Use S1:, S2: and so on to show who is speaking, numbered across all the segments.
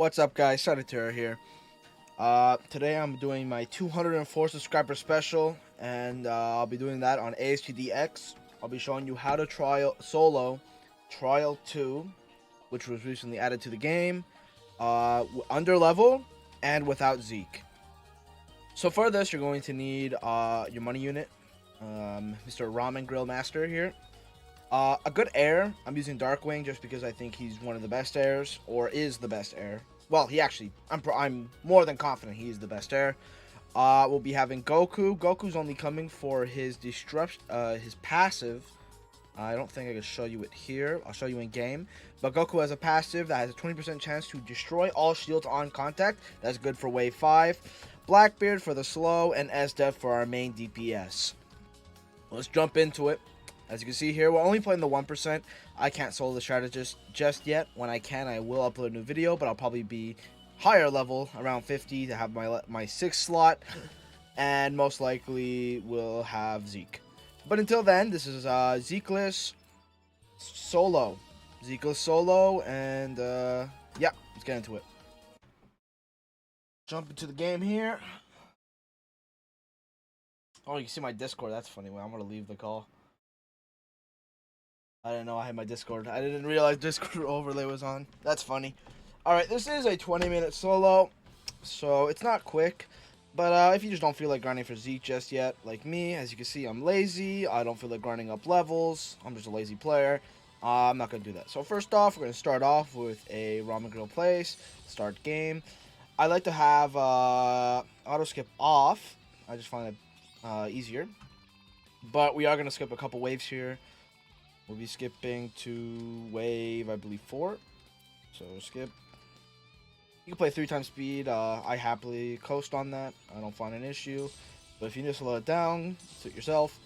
S1: What's up, guys? Citedterror here. Today I'm doing my 204 subscriber special, and I'll be doing that on ASTD X. I'll be showing you how to trial solo Trial 2, which was recently added to the game, under level and without Zeke. So for this, you're going to need your money unit, Mr. Ramen Grill Master here. A good heir. I'm using Darkwing just because I think he's one of the best heirs, or is the best heir. Well, I'm more than confident he is the best heir. We'll be having Goku. Goku's only coming for his his passive. I don't think I can show you it here. I'll show you in game. But Goku has a passive that has a 20% chance to destroy all shields on contact. That's good for wave 5. Blackbeard for the slow, and SDEF for our main DPS. Let's jump into it. As you can see here, we're only playing the 1%. I can't solo the strategist just yet. When I can, I will upload a new video, but I'll probably be higher level, around 50, to have my 6th slot, and most likely will have Zeke. But until then, this is Zekeless solo. Zekeless solo, and yeah, let's get into it. Jump into the game here. Oh, you can see my Discord. That's funny. Well, I'm going to leave the call. I didn't know I had my Discord. I didn't realize Discord overlay was on. That's funny. Alright, this is a 20-minute solo, so it's not quick. But if you just don't feel like grinding for Zeke just yet, like me, as you can see, I'm lazy. I don't feel like grinding up levels. I'm just a lazy player. I'm not going to do that. So first off, we're going to start off with a Ramen Grill place. Start game. I like to have auto skip off. I just find it easier. But we are going to skip a couple waves here. We'll be skipping to wave, I believe, 4. So skip. You can play 3 times speed. I happily coast on that. I don't find an issue. But if you need to slow it down, suit yourself.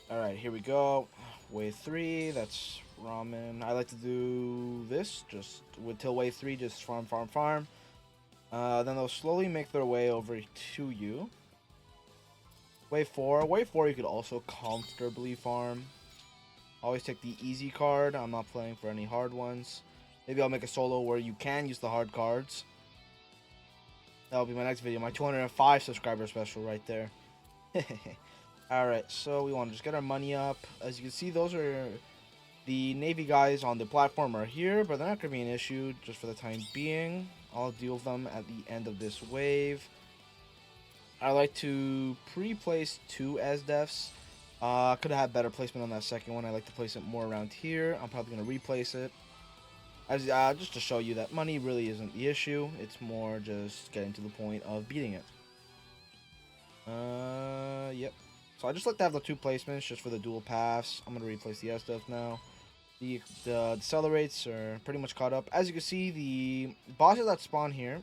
S1: Alright, here we go. Wave 3, that's ramen. I like to do this, just till wave 3, just farm, farm, farm. Then they'll slowly make their way over to you. Wave 4 you could also comfortably farm. Always take the easy card. I'm not playing for any hard ones. Maybe I'll make a solo where you can use the hard cards. That'll be my next video. My 205 subscriber special right there. Alright, so we want to just get our money up. As you can see, those are the Navy guys on the platform are here, but they're not going to be an issue just for the time being. I'll deal with them at the end of this wave. I like to pre-place 2 SDEFs. Could have had better placement on that second one. I like to place it more around here. I'm probably going to replace it. As just to show you that money really isn't the issue. It's more just getting to the point of beating it. Yep. So I just like to have the 2 placements just for the dual paths. I'm going to replace the SDEF now. The accelerates are pretty much caught up. As you can see, the bosses that spawn here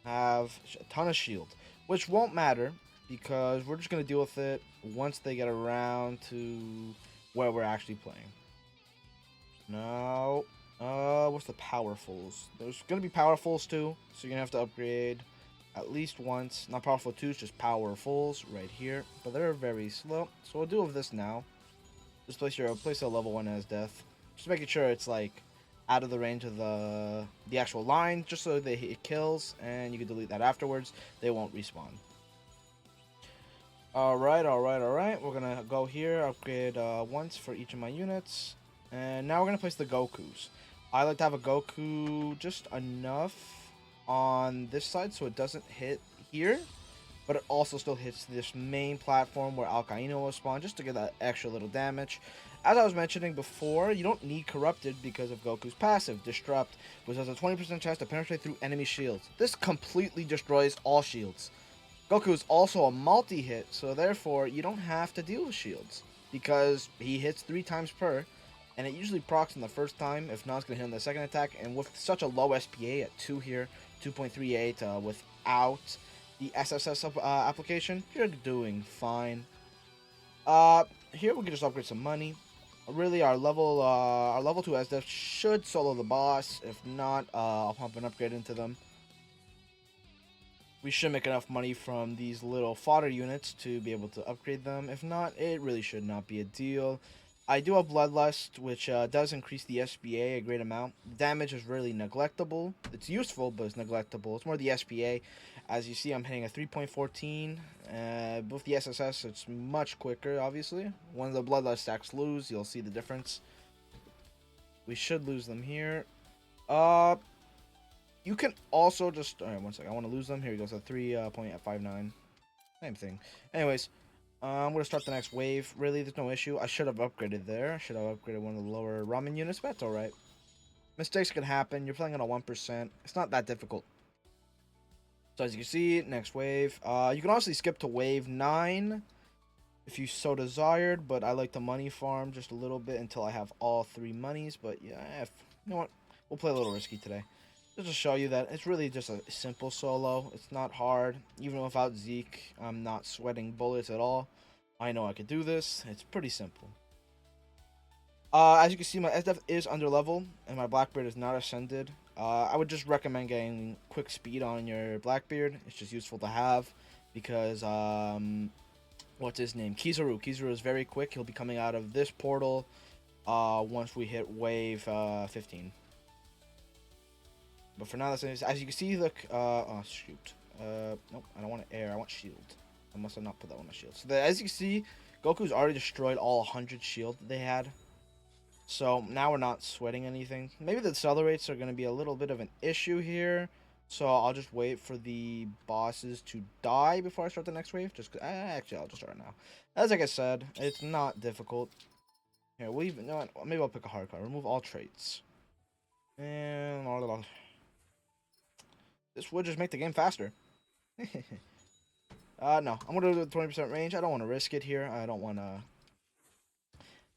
S1: have a ton of shield, which won't matter because we're just going to deal with it once they get around to where we're actually playing. Now, what's the powerfuls? There's going to be powerfuls too, so you're going to have to upgrade at least once. Not powerful 2s, just powerfuls right here, but they're very slow. So we'll deal with this now. Just place a level 1 as death. Just making sure it's like out of the range of the actual line, just so they hit kills, and you can delete that afterwards. They won't respawn. Alright. We're gonna go here, upgrade once for each of my units, and now we're gonna place the Gokus. I like to have a Goku just enough on this side so it doesn't hit here, but it also still hits this main platform where Alcaino will spawn, just to get that extra little damage. As I was mentioning before, you don't need Corrupted because of Goku's passive, Disrupt, which has a 20% chance to penetrate through enemy shields. This completely destroys all shields. Goku is also a multi-hit, so therefore you don't have to deal with shields, because he hits 3 times per, and it usually procs on the first time, if not it's going to hit on the second attack, and with such a low SPA at 2 here, 2.38 without the SSS application, you're doing fine. Here we can just upgrade some money. Really, our level 2 SDF should solo the boss. If not, I'll pump an upgrade into them. We should make enough money from these little fodder units to be able to upgrade them. If not, it really should not be a deal. I do have Bloodlust, which does increase the SBA a great amount. The damage is really neglectable. It's useful, but it's neglectable. It's more the SBA. As you see, I'm hitting a 3.14. With the SSS, it's much quicker, obviously. When the Bloodlust stacks lose, you'll see the difference. We should lose them here. Uh, you can also just... Alright, one second. I want to lose them. Here he goes, a 3.59. Same thing. Anyways, I'm going to start the next wave. Really, there's no issue. I should have upgraded there. I should have upgraded one of the lower ramen units, but that's alright. Mistakes can happen. You're playing on a 1%. It's not that difficult. So as you can see, next wave. You can also skip to wave 9 if you so desired, but I like to money farm just a little bit until I have all 3 monies. But yeah, you know what? We'll play a little risky today. Just to show you that it's really just a simple solo. It's not hard. Even without Zeke, I'm not sweating bullets at all. I know I could do this. It's pretty simple. As you can see, my SDF is under level, and my Blackbeard is not ascended. I would just recommend getting quick speed on your Blackbeard. It's just useful to have, because, what's his name? Kizaru. Kizaru is very quick. He'll be coming out of this portal once we hit wave 15. But for now, as you can see, look, oh, shoot. Nope, I don't want air, I want shield. I must have not put that on my shield. So, as you can see, Goku's already destroyed all 100 shield that they had. So, now we're not sweating anything. Maybe the accelerates are going to be a little bit of an issue here. So, I'll just wait for the bosses to die before I start the next wave. Actually, I'll just start now. As like I said, it's not difficult. Here, we'll even, no, maybe I'll pick a hard card. Remove all traits. And this would just make the game faster. No, I'm gonna do the 20% range. I don't want to risk it here. I don't want to.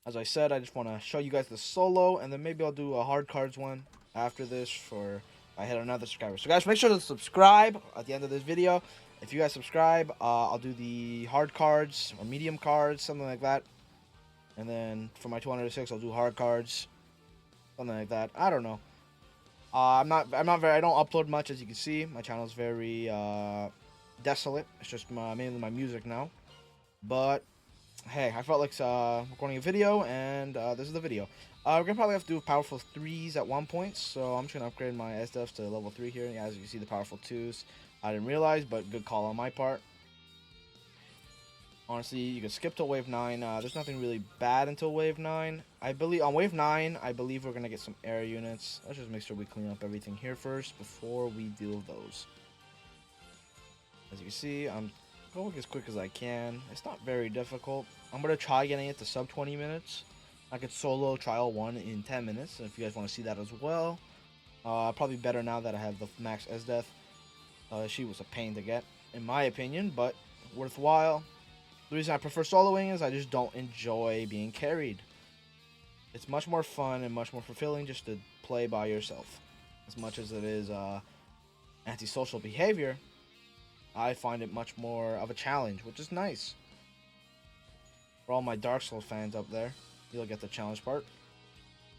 S1: As I said, I just want to show you guys the solo, and then maybe I'll do a hard cards one after this for I hit another subscriber. So guys, make sure to subscribe at the end of this video. If you guys subscribe, I'll do the hard cards or medium cards, something like that. And then for my 206, I'll do hard cards, something like that. I don't know. I don't upload much, as you can see. My channel is very desolate. It's just mainly my music now. But hey, I felt like recording a video, and this is the video. We're gonna probably have to do powerful 3s at one point, so I'm just gonna upgrade my SDFs to level 3 here. Yeah, as you can see, the powerful 2s. I didn't realize, but good call on my part. Honestly, you can skip to wave 9. There's nothing really bad until wave 9. I believe on wave 9, I believe we're gonna get some air units. Let's just make sure we clean up everything here first before we deal with those. As you can see, I'm going as quick as I can. It's not very difficult. I'm gonna try getting it to sub 20 minutes. I could solo trial 1 in 10 minutes if you guys want to see that as well. Probably better now that I have the max SDF. She was a pain to get, in my opinion, but worthwhile. The reason I prefer soloing is I just don't enjoy being carried. It's much more fun and much more fulfilling just to play by yourself. As much as it is antisocial behavior, I find it much more of a challenge, which is nice. For all my Dark Souls fans up there, you'll get the challenge part.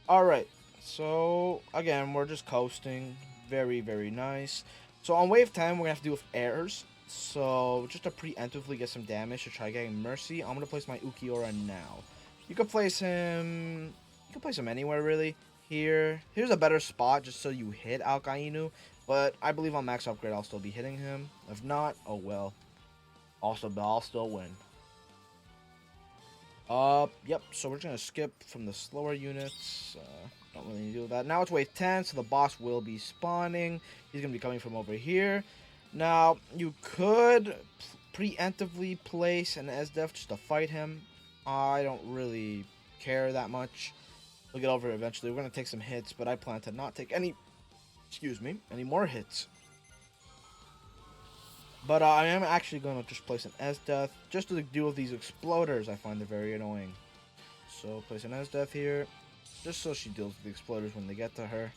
S1: Alright, so again, we're just coasting. Very, very nice. So on wave 10, we're going to have to do with airs. So, just to preemptively get some damage to try getting Mercy, I'm going to place my Ukiura now. You could place him anywhere, really. Here's a better spot just so you hit Alkainu. But I believe on max upgrade, I'll still be hitting him. If not, oh well. Also, but I'll still win. Yep, so we're just going to skip from the slower units. Don't really need to do that. Now it's wave 10, so the boss will be spawning. He's going to be coming from over here. Now, you could preemptively place an SDF just to fight him. I don't really care that much. We'll get over it eventually. We're going to take some hits, but I plan to not take any more hits. But I am actually going to just place an SDF just to deal with these exploders. I find they're very annoying. So, place an SDF here, just so she deals with the exploders when they get to her.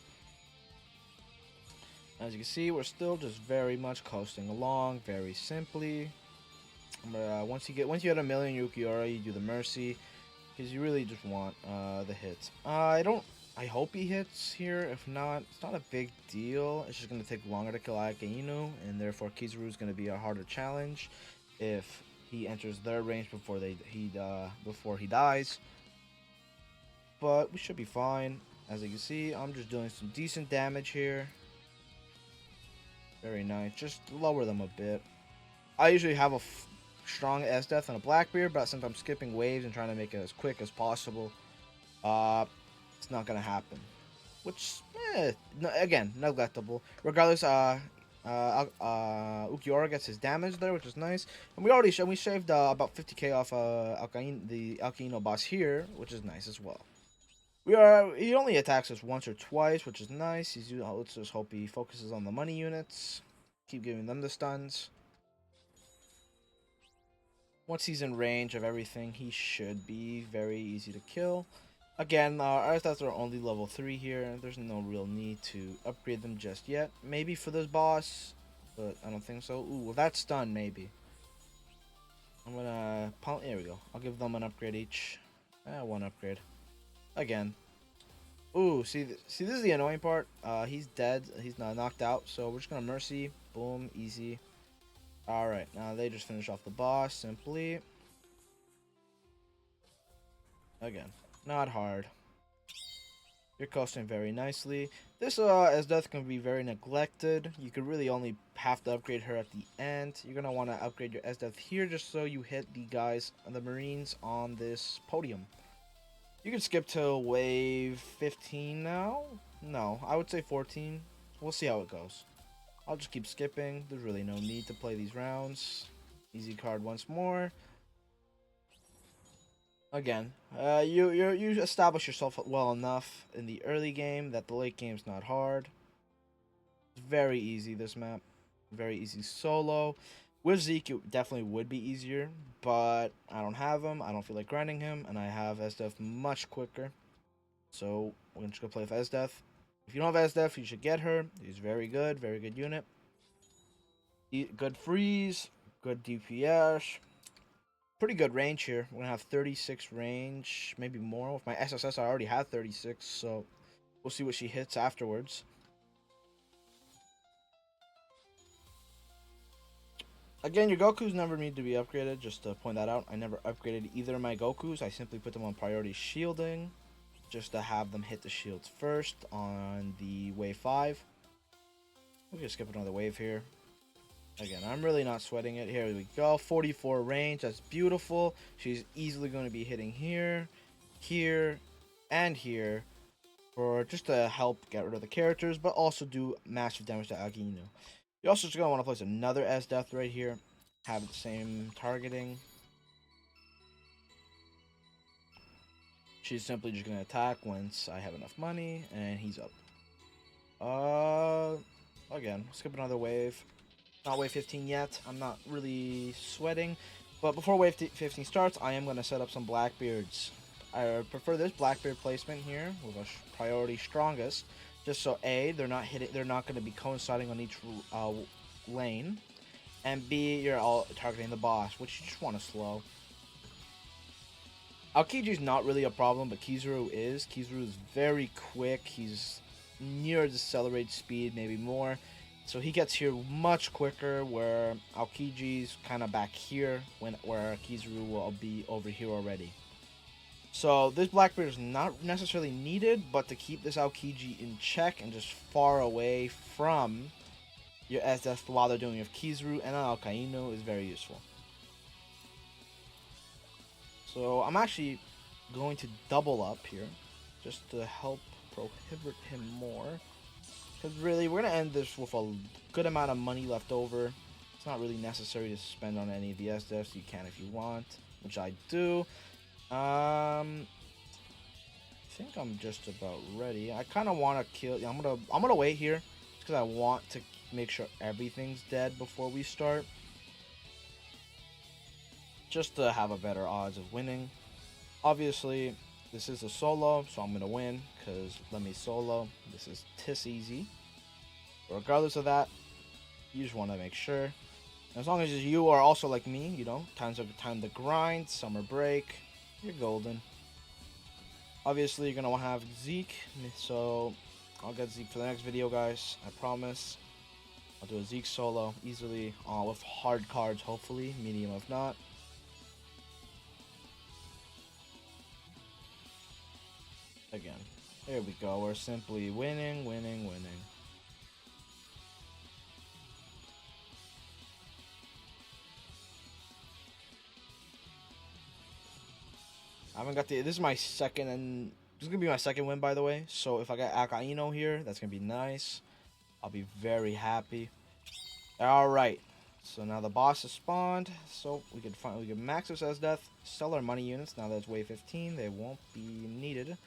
S1: As you can see, we're still just very much coasting along, very simply. Once you hit a million Ukiura, you do the Mercy, because you really just want the hits. I hope he hits here. If not, it's not a big deal. It's just going to take longer to kill Akainu, and therefore Kizaru is going to be a harder challenge if he enters their range before he dies. but we should be fine. As you can see, I'm just doing some decent damage here. Very nice. Just lower them a bit. I usually have a strong S-Death and a Blackbeard, but since I'm skipping waves and trying to make it as quick as possible, it's not going to happen. Which, again, neglectable. Regardless, Ukiora gets his damage there, which is nice. And we saved about 50k off the Alkaino boss here, which is nice as well. He only attacks us once or twice, which is nice. Let's just hope he focuses on the money units. Keep giving them the stuns. Once he's in range of everything, he should be very easy to kill. Again, our stats are only level 3 here. There's no real need to upgrade them just yet. Maybe for this boss, but I don't think so. Ooh, with that stun, maybe. I'm gonna... There we go. I'll give them an upgrade each. One upgrade. Again. Ooh, see, this is the annoying part. He's dead. He's not knocked out, so we're just gonna Mercy. Boom, easy. Alright, now they just finish off the boss, simply. Again, not hard. You're coasting very nicely. This S-Death can be very neglected. You could really only have to upgrade her at the end. You're going to want to upgrade your S-Death here just so you hit the guys, the Marines on this podium. You can skip to wave 15 now. No, I would say 14. We'll see how it goes. I'll just keep skipping. There's really no need to play these rounds. Easy card once more. Again, you establish yourself well enough in the early game that the late game's not hard. It's very easy, this map. Very easy solo. With Zeke, it definitely would be easier, but I don't have him. I don't feel like grinding him, and I have S-Death much quicker. So we're just gonna play with S-Death. If you don't have S-Death, you should get her. She's very good unit. Good freeze, good DPS. Pretty good range here. We're gonna have 36 range, maybe more. With my SSS, I already had 36, so we'll see what she hits afterwards. Again, your Gokus never need to be upgraded, just to point that out. I never upgraded either of my Gokus. I simply put them on priority shielding, just to have them hit the shields first on the wave 5. We can skip another wave here. Again, I'm really not sweating it. Here we go. 44 range. That's beautiful. She's easily going to be hitting here, here, and here for just to help get rid of the characters, but also do massive damage to Alkaino. You're also just going to want to place another S-Death right here. Have the same targeting. She's simply just going to attack once I have enough money, and he's up. Again, skip another wave. Not wave 15 yet. I'm not really sweating. But before wave 15 starts, I am going to set up some Blackbeards. I prefer this Blackbeard placement here with a priority strongest. Just so A, they're not going to be coinciding on each lane. And B, you're all targeting the boss, which you just want to slow. Aokiji's not really a problem, but Kizaru is. Kizaru is very quick. He's near accelerated speed, maybe more. So he gets here much quicker, where Aokiji's kind of back here, where Kizaru will be over here already. So this Blackbeard is not necessarily needed, but to keep this Aokiji in check and just far away from your S-Death while they're doing with Kizaru and Alkaino is very useful. So I'm actually going to double up here, just to help prohibit him more. Because really, we're going to end this with a good amount of money left over. It's not really necessary to spend on any of the S-Deaths. You can if you want, which I do. I think I'm just about ready. I kind of want to kill... I'm gonna wait here, because I want to make sure everything's dead before we start. Just to have a better odds of winning. Obviously, this is a solo, so I'm going to win, because let me solo. This is tis easy. But regardless of that, you just want to make sure. As long as you are also like me, you know, time to grind, summer break, you're golden. Obviously, you're going to want to have Zeke, so I'll get Zeke for the next video, guys. I promise. I'll do a Zeke solo easily, with hard cards, hopefully, medium if not. Again, there we go. We're simply winning, winning, winning. I haven't got the. This is my second, and this is gonna be my second win, by the way. So if I get Akaino here, that's gonna be nice. I'll be very happy. All right. So now the boss is spawned. So we can max this as death. Sell our money units. Now that's wave 15. They won't be needed.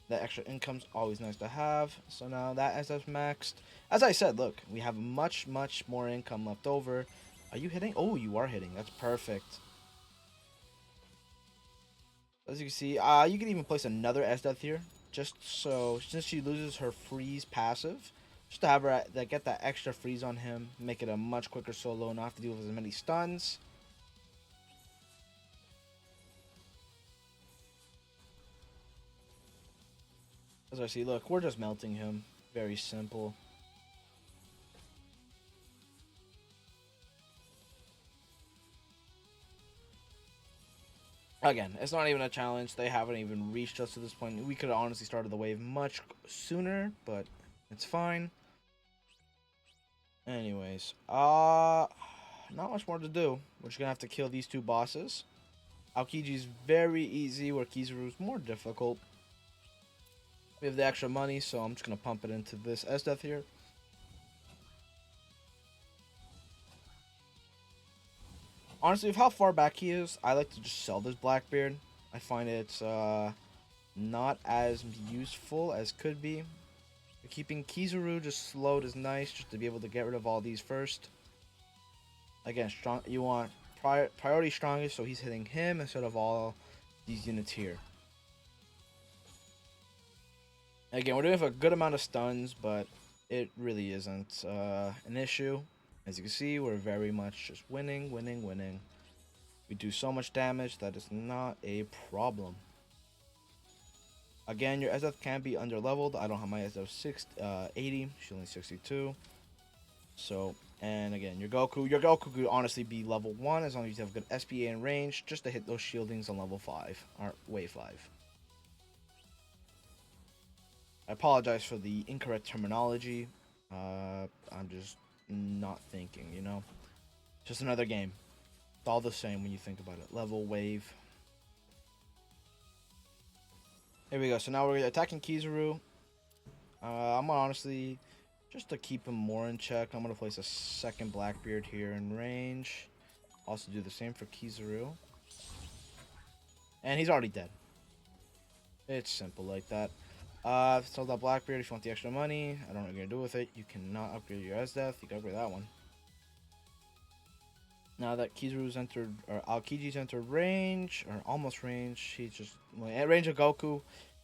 S1: That extra income's always nice to have. So now that as that's maxed. As I said, look, we have much more income left over. Are you hitting? Oh, you are hitting. That's perfect. As you can see, you can even place another S-Death here. Just so, since she loses her freeze passive, just to have her get that extra freeze on him, make it a much quicker solo, not have to deal with as many stuns. As I see, look, we're just melting him. Very simple. Again, it's not even a challenge. They haven't even reached us to this point. We could have honestly started the wave much sooner, but it's fine. Anyways, not much more to do. We're just gonna have to kill these two bosses. Aokiji's very easy, where Kizaru's more difficult. We have the extra money, so I'm just gonna pump it into this S-Death here. Honestly, with how far back he is, I like to just sell this Blackbeard. I find it's not as useful as could be. Keeping Kizaru just slowed is nice, just to be able to get rid of all these first. Again, strong. You want priority strongest, so he's hitting him instead of all these units here. Again, we're doing a good amount of stuns, but it really isn't an issue. As you can see, we're very much just winning, winning, winning. We do so much damage that is not a problem. Again, your SF can be under leveled. I don't have my SF 80. She's only 62. So, and again, your Goku could honestly be level 1 as long as you have good SPA and range just to hit those shieldings on level 5 or wave 5. I apologize for the incorrect terminology. I'm just not thinking, you know? Just another game. It's all the same when you think about it. Level, wave. Here we go. So now we're attacking Kizaru. I'm gonna honestly, just to keep him more in check, I'm gonna place a second Blackbeard here in range. Also do the same for Kizaru. And he's already dead. It's simple like that. Sell that Blackbeard if you want the extra money. I don't know what you're gonna do with it. You cannot upgrade your S-Death. You can upgrade that one. Now that Kizaru's entered, or Aokiji's entered range, or almost range, he's just at range of Goku.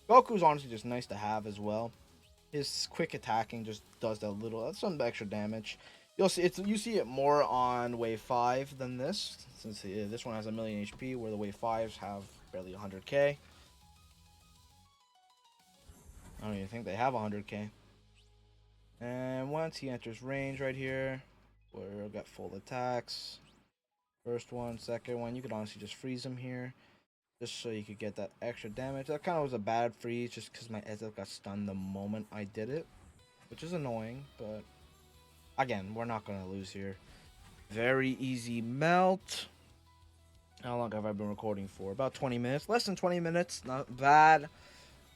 S1: Goku's honestly just nice to have as well. His quick attacking just does that that's some extra damage. You'll see you see it more on wave 5 than this, since this one has a million HP, where the wave 5s have barely 100k. I don't even think they have 100k. And once he enters range right here, we'll get full attacks. First one, second one, you could honestly just freeze him here. Just so you could get that extra damage. That kind of was a bad freeze just because my SF got stunned the moment I did it. Which is annoying, but again, we're not going to lose here. Very easy melt. How long have I been recording for? About 20 minutes. Less than 20 minutes. Not bad.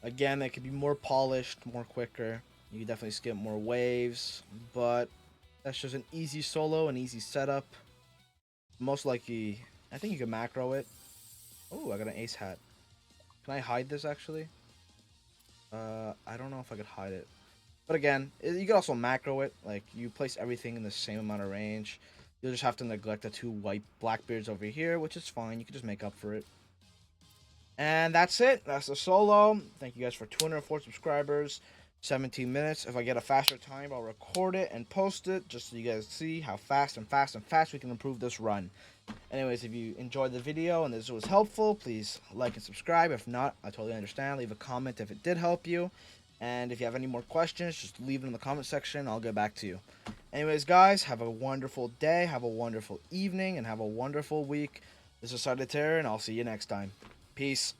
S1: Again, it could be more polished, more quicker. You could definitely skip more waves. But that's just an easy solo, an easy setup. Most likely, I think you can macro it. Oh, I got an ace hat. Can I hide this actually? I don't know if I could hide it. But again, you can also macro it. Like, you place everything in the same amount of range. You'll just have to neglect the two white Blackbeards over here, which is fine. You can just make up for it. And that's it. That's the solo. Thank you guys for 204 subscribers. 17 minutes. If I get a faster time, I'll record it and post it just so you guys see how fast we can improve this run. Anyways, if you enjoyed the video and this was helpful, please like and subscribe. If not, I totally understand. Leave a comment if it did help you. And if you have any more questions, just leave it in the comment section. I'll get back to you. Anyways, guys, have a wonderful day, have a wonderful evening, and have a wonderful week. This is Citedterror, and I'll see you next time. Peace.